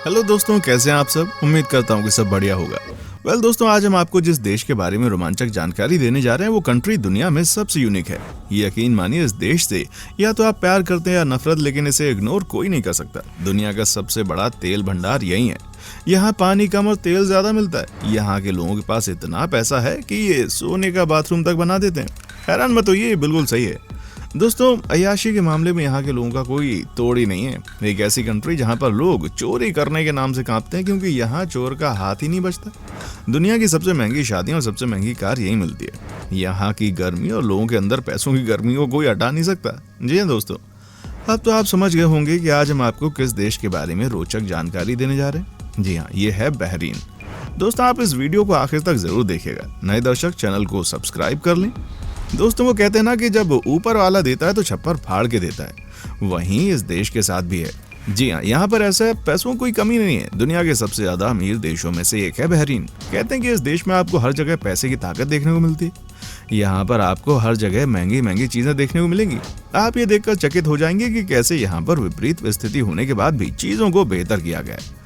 Hello दोस्तों, कैसे हैं आप सब। उम्मीद करता हूँ कि सब बढ़िया होगा। दोस्तों, आज हम आपको जिस देश के बारे में रोमांचक जानकारी देने जा रहे हैं वो कंट्री दुनिया में सबसे यूनिक है। यकीन मानिए, इस देश से या तो आप प्यार करते हैं या नफरत, लेकिन इसे इग्नोर कोई नहीं कर सकता। दुनिया का सबसे बड़ा तेल भंडार यही है। यहाँ पानी कम और तेल ज्यादा मिलता है। यहाँ के लोगों के पास इतना पैसा है कि ये सोने का बाथरूम तक बना देते हैं। हैरान मत होइए, ये बिल्कुल सही है। दोस्तों, अय्याशी के मामले में यहाँ के लोगों का कोई तोड़ ही नहीं है। एक ऐसी कंट्री जहाँ पर लोग चोरी करने के नाम से कांपते हैं, क्योंकि यहाँ चोर का हाथ ही नहीं बचता। दुनिया की सबसे महंगी शादियाँ और सबसे महंगी कार यही मिलती है। यहाँ की गर्मी और लोगों के अंदर पैसों की गर्मी को कोई हटा नहीं सकता। जी हाँ दोस्तों, अब तो आप समझ गए होंगे कि आज हम आपको किस देश के बारे में रोचक जानकारी देने जा रहे हैं। जी हाँ, ये है बहरीन। दोस्तों, आप इस वीडियो को आखिर तक जरूर देखिएगा। नए दर्शक चैनल को सब्सक्राइब कर लें। दोस्तों, वो कहते हैं ना कि जब ऊपर वाला देता है तो छप्पर फाड़ के देता है। वहीं इस देश के साथ भी है। जी हाँ, यहाँ पर ऐसा पैसों कोई कमी नहीं है। दुनिया के सबसे ज्यादा अमीर देशों में से एक है बहरीन। कहते हैं कि इस देश में आपको हर जगह पैसे की ताकत देखने को मिलती है। यहाँ पर आपको हर जगह महंगी महंगी चीजें देखने को मिलेंगी। आप ये देखकर चकित हो जाएंगे कि कैसे यहाँ पर विपरीत स्थिति होने के बाद भी चीजों को बेहतर किया गया है।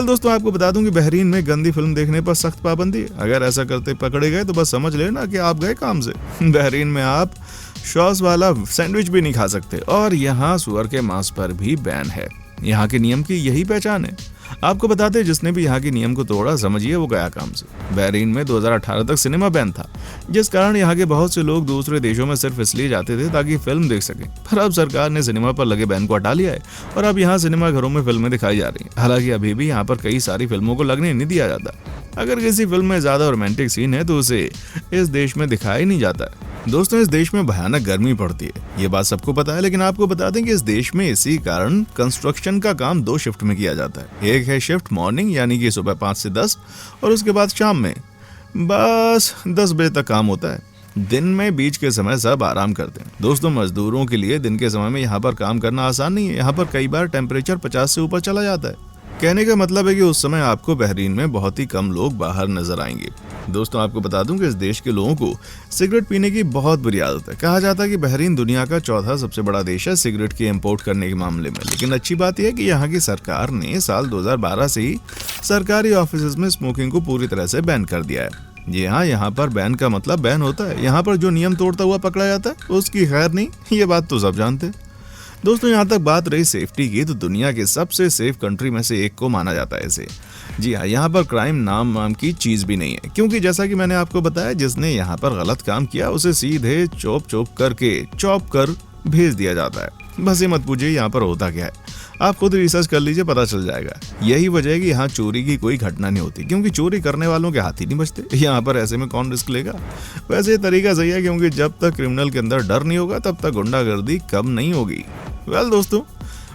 दोस्तों, आपको बता दूं कि बहरीन में गंदी फिल्म देखने पर सख्त पाबंदी है। अगर ऐसा करते पकड़े गए तो बस समझ लेना कि आप गए काम से। बहरीन में आप सॉस वाला सैंडविच भी नहीं खा सकते और यहाँ सुअर के मांस पर भी बैन है। यहाँ के नियम की यही पहचान है। आपको बताते हैं, जिसने भी यहाँ के नियम को तोड़ा, समझिए वो गया काम से। बहरीन में 2018 तक सिनेमा बैन था, जिस कारण यहाँ के बहुत से लोग दूसरे देशों में सिर्फ इसलिए जाते थे ताकि फिल्म देख सकें। पर अब सरकार ने सिनेमा पर लगे बैन को हटा लिया है और अब यहाँ सिनेमा घरों में फिल्में दिखाई जा रही हैं। हालांकि अभी भी यहाँ पर कई सारी फिल्मों को लगने नहीं दिया जाता। अगर किसी फिल्म में ज्यादा रोमांटिक सीन है तो उसे इस देश में दिखाया ही नहीं जाता है। दोस्तों, इस देश में भयानक गर्मी पड़ती है, ये बात सबको पता है। लेकिन आपको बता दें कि इस देश में इसी कारण कंस्ट्रक्शन का काम 2 शिफ्ट में किया जाता है। एक है शिफ्ट मॉर्निंग, यानी कि सुबह 5 से 10, और उसके बाद शाम में बस 10 बजे तक काम होता है। दिन में बीच के समय सब आराम करते हैं। दोस्तों, मजदूरों के लिए दिन के समय में यहाँ पर काम करना आसान नहीं है। यहाँ पर कई बार टेम्परेचर 50 से ऊपर चला जाता है। कहने का मतलब है कि उस समय आपको बहरीन में बहुत ही कम लोग बाहर नजर आएंगे। दोस्तों, आपको बता दूं कि इस देश के लोगों को सिगरेट पीने की बहुत बुरी आदत है। कहा जाता है कि बहरीन दुनिया का 4था सबसे बड़ा देश है सिगरेट की इंपोर्ट करने के मामले में। लेकिन अच्छी बात यह है कि यहाँ की सरकार ने साल 2012 से ही सरकारी ऑफिस में स्मोकिंग को पूरी तरह से बैन कर दिया है। जी हाँ, यहाँ पर बैन का मतलब बैन होता है। यहाँ पर जो नियम तोड़ता हुआ पकड़ा जाता है उसकी खैर नहीं, ये बात तो सब जानते हैं। दोस्तों, यहाँ तक बात रही सेफ्टी की, तो दुनिया के सबसे सेफ कंट्री में से एक को माना जाता है इसे। जी हाँ, यहाँ पर क्राइम नाम की चीज भी नहीं है, क्योंकि जैसा कि मैंने आपको बताया, जिसने यहाँ पर गलत काम किया उसे सीधे चॉप कर भेज दिया जाता है। बस ये मत पूछिए यहाँ पर होता क्या है, आप खुद रिसर्च कर लीजिए, पता चल जाएगा। यही वजह है कि यहाँ चोरी की कोई घटना नहीं होती, क्योंकि चोरी करने वालों के हाथ ही नहीं बचते। यहाँ पर ऐसे में कौन रिस्क लेगा। वैसे ये तरीका सही है, क्योंकि जब तक क्रिमिनल के अंदर डर नहीं होगा तब तक गुंडागर्दी कम नहीं होगी। दोस्तों,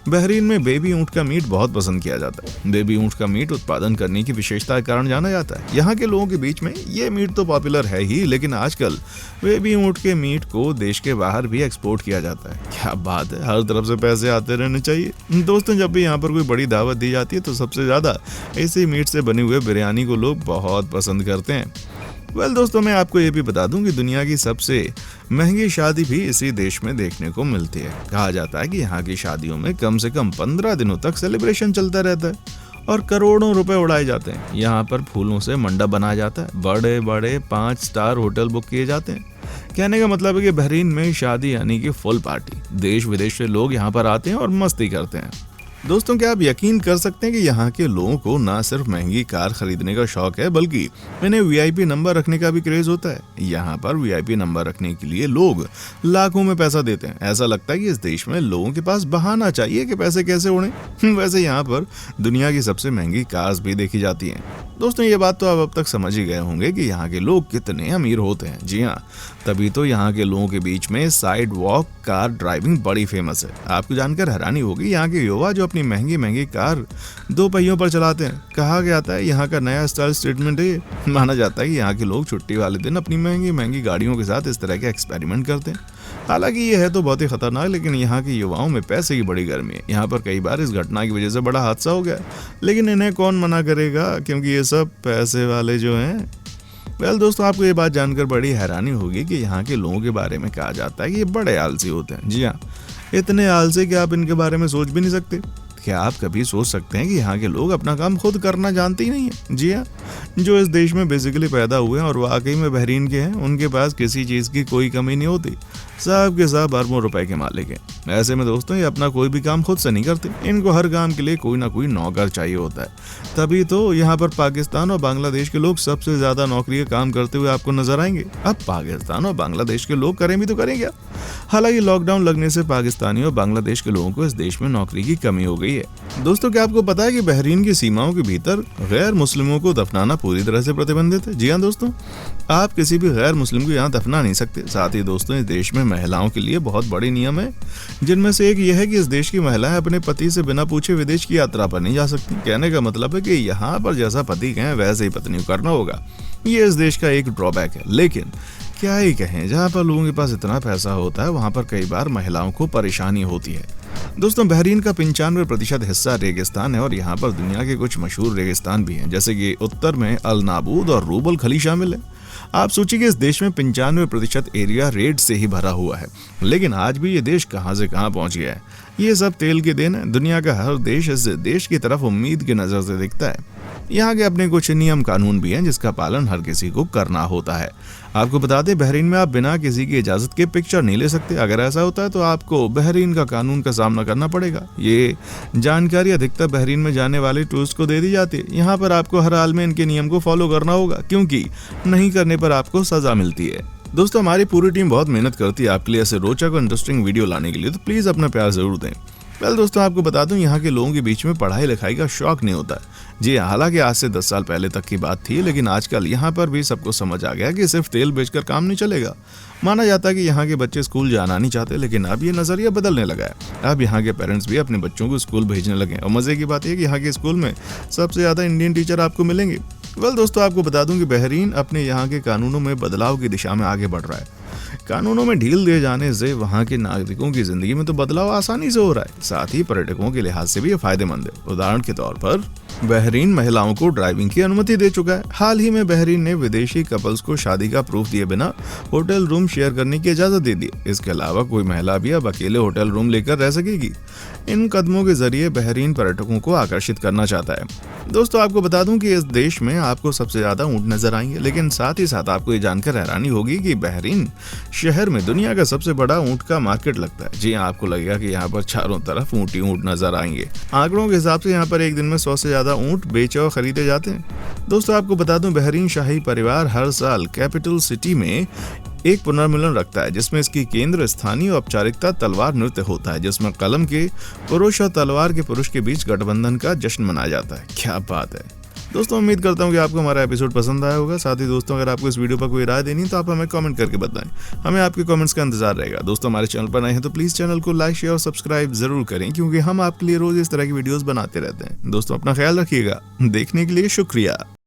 बहरीन में बेबी ऊंट का मीट बहुत पसंद किया जाता है। बेबी ऊंट का मीट उत्पादन करने की विशेषता के कारण जाना जाता है। यहाँ के लोगों के बीच में ये मीट तो पॉपुलर है ही, लेकिन आजकल बेबी ऊंट के मीट को देश के बाहर भी एक्सपोर्ट किया जाता है। क्या बात है, हर तरफ से पैसे आते रहने चाहिए। दोस्तों, जब भी यहाँ पर कोई बड़ी दावत दी जाती है तो सबसे ज्यादा ऐसे मीट से बने हुए बिरयानी को लोग बहुत पसंद करते हैं। दोस्तों, मैं आपको ये भी बता दूं कि दुनिया की सबसे महंगी शादी भी इसी देश में देखने को मिलती है। कहा जाता है कि यहाँ की शादियों में कम से कम 15 दिनों तक सेलिब्रेशन चलता रहता है और करोड़ों रुपए उड़ाए जाते हैं। यहाँ पर फूलों से मंडप बनाया जाता है, बड़े बड़े 5 स्टार होटल बुक किए जाते हैं। कहने का मतलब है कि बहरीन में शादी यानी कि फुल पार्टी। देश विदेश से लोग यहाँ पर आते हैं और मस्ती करते हैं। दोस्तों, क्या आप यकीन कर सकते हैं कि यहाँ के लोगों को ना सिर्फ महंगी कार खरीदने का शौक है, बल्कि इन्हें वीआईपी नंबर रखने का भी क्रेज होता है। यहाँ पर वीआईपी नंबर रखने के लिए लोग लाखों में पैसा देते हैं। ऐसा लगता है कि इस देश में लोगों के पास बहाना चाहिए कि पैसे कैसे उड़े। वैसे यहाँ पर दुनिया की सबसे महंगी कार्स भी देखी जाती हैं। दोस्तों, ये बात तो आप अब तक समझ ही गए होंगे कि यहाँ के लोग कितने अमीर होते हैं। जी हाँ, तभी तो यहाँ के लोगों के बीच में साइड वॉक कार ड्राइविंग बड़ी फेमस है। आपको जानकर हैरानी होगी, यहाँ के युवा जो अपनी महंगी महंगी कार 2 पहियों पर चलाते हैं। कहा गया था यहाँ का नया स्टाइल स्टेटमेंट है। माना जाता है कि यहाँ के लोग छुट्टी वाले दिन अपनी महंगी महंगी गाड़ियों के साथ इस तरह के एक्सपेरिमेंट करते हैं। हालांकि ये है तो बहुत ही खतरनाक, लेकिन यहाँ के युवाओं में पैसे की बड़ी गर्मी है। यहाँ पर कई बार इस घटना की वजह से बड़ा हादसा हो गया, लेकिन इन्हें कौन मना करेगा, क्योंकि ये सब पैसे वाले जो हैं। दोस्तों, आपको ये बात जानकर बड़ी हैरानी होगी कि यहाँ के लोगों के बारे में कहा जाता है कि ये बड़े आलसी होते हैं। जी हाँ, इतने आलसी कि आप इनके बारे में सोच भी नहीं सकते। क्या आप कभी सोच सकते हैं कि यहाँ के लोग अपना काम खुद करना जानते ही नहीं है? जी हाँ, जो इस देश में बेसिकली पैदा हुए हैं और वाकई में बहरीन के हैं, उनके पास किसी चीज़ की कोई कमी नहीं होती। सब के सब अरबों रुपए के मालिक हैं। ऐसे में दोस्तों ये अपना कोई भी काम खुद से नहीं करते, इनको हर काम के लिए कोई ना कोई नौकर चाहिए होता है। तभी तो यहाँ पर पाकिस्तान और बांग्लादेश के लोग सबसे ज्यादा नौकरी का काम करते हुए आपको नजर आएंगे। अब पाकिस्तान और बांग्लादेश के लोग करें भी तो करें क्या? हालांकि लॉकडाउन लगने से पाकिस्तानी और बांग्लादेश के लोगों को इस देश में नौकरी की कमी हो गई है। दोस्तों क्या आपको पता है कि बहरीन की सीमाओं के भीतर गैर मुस्लिमों को दफनाना पूरी तरह से प्रतिबंधित है? जी हाँ दोस्तों, आप किसी भी गैर मुस्लिम को यहाँ दफना नहीं सकते। साथ ही दोस्तों इस देश में महिलाओं के लिए बहुत बड़े नियम है, जिनमें से एक यह है कि इस देश की महिलाएं अपने पति से बिना पूछे विदेश की यात्रा पर नहीं जा सकती। कहने का मतलब है कि यहाँ पर जैसा पति कहें वैसे ही पत्नी को करना होगा। ये इस देश का एक ड्रॉबैक है। लेकिन क्या ही कहें, जहाँ पर लोगों के पास इतना पैसा होता है वहाँ पर कई बार महिलाओं को परेशानी होती है। दोस्तों बहरीन का 95% हिस्सा रेगिस्तान है और यहाँ पर दुनिया के कुछ मशहूर रेगिस्तान भी हैं, जैसे कि उत्तर में अल नाबूद और रूबल खली शामिल है। आप सोचिए कि इस देश में 95% एरिया रेड से ही भरा हुआ है, लेकिन आज भी ये देश कहां से कहां पहुंच गया है। ये सब तेल के देन है। दुनिया का हर देश इस देश की तरफ उम्मीद की नजर से देखता है। यहाँ के अपने कुछ नियम कानून भी हैं जिसका पालन हर किसी को करना होता है। आपको बता दें बहरीन में आप बिना किसी की इजाजत के पिक्चर नहीं ले सकते। अगर ऐसा होता है तो आपको बहरीन का कानून का सामना करना पड़ेगा। ये जानकारी अधिकतर बहरीन में जाने वाले टूरिस्ट को दे दी जाती है। यहाँ पर आपको हर हाल में इनके नियम को फॉलो करना होगा, क्योंकि नहीं करने पर आपको सजा मिलती है। दोस्तों हमारी पूरी टीम बहुत मेहनत करती है आपके लिए ऐसे रोचक और इंटरेस्टिंग वीडियो लाने के लिए, तो प्लीज अपना प्यार जरूर दें। दोस्तों आपको बता दूं यहाँ के लोगों के बीच में पढ़ाई लिखाई का शौक नहीं होता है। जी हालांकि आज से 10 साल पहले तक की बात थी, लेकिन आजकल यहाँ पर भी सबको समझ आ गया कि सिर्फ तेल बेचकर काम नहीं चलेगा। माना जाता है कि यहाँ के बच्चे स्कूल जाना नहीं चाहते, लेकिन अब ये नजरिया बदलने लगा है। अब यहाँ के पेरेंट्स भी अपने बच्चों को स्कूल भेजने लगे और मजे की बात यह कि यहाँ के स्कूल में सबसे ज्यादा इंडियन टीचर आपको मिलेंगे। दोस्तों आपको बता दूं कि बहरीन अपने यहाँ के कानूनों में बदलाव की दिशा में आगे बढ़ रहा है। कानूनों में ढील दिए जाने से वहाँ के नागरिकों की जिंदगी में तो बदलाव आसानी से हो रहा है, साथ ही पर्यटकों के लिहाज से भी ये फायदेमंद है। उदाहरण के तौर पर बहरीन महिलाओं को ड्राइविंग की अनुमति दे चुका है। हाल ही में बहरीन ने विदेशी कपल्स को शादी का प्रूफ दिए बिना होटल रूम शेयर करने की इजाजत दे दी। इसके अलावा कोई महिला भी अब अकेले होटल रूम लेकर रह सकेगी। इन कदमों के जरिए बहरीन पर्यटकों को आकर्षित करना चाहता है। दोस्तों आपको बता दूं कि इस देश में आपको सबसे ज्यादा ऊंट नजर आएंगे, लेकिन साथ ही साथ आपको ये जानकर हैरानी होगी कि बहरीन शहर में दुनिया का सबसे बड़ा ऊंट का मार्केट लगता है। जी आपको लगेगा कि यहाँ पर चारों तरफ ऊंट ही ऊंट नजर आएंगे। आंकड़ों के हिसाब से यहाँ पर एक दिन में 100 से ज्यादा ऊंट बेचे और खरीदे जाते हैं। दोस्तों आपको बता दूं बहरीन शाही परिवार हर साल कैपिटल सिटी में एक पुनर्मिलन रखता है, जिसमें इसकी केंद्र स्थानीय औपचारिकता तलवार नृत्य होता है, जिसमें कलम के पुरुष और तलवार के पुरुष के बीच गठबंधन का जश्न मनाया जाता है। क्या बात है दोस्तों, उम्मीद करता हूँ कि आपको हमारा एपिसोड पसंद आया होगा। साथ ही दोस्तों अगर आपको इस वीडियो पर कोई राय देनी तो आप हमें कमेंट करके बताएं, हमें आपके कमेंट्स का इंतजार रहेगा। दोस्तों हमारे चैनल पर नए हैं तो प्लीज चैनल को लाइक शेयर और सब्सक्राइब जरूर करें, क्योंकि हम आपके लिए रोज इस तरह की वीडियोस बनाते रहते हैं। दोस्तों अपना ख्याल रखिएगा। देखने के लिए शुक्रिया।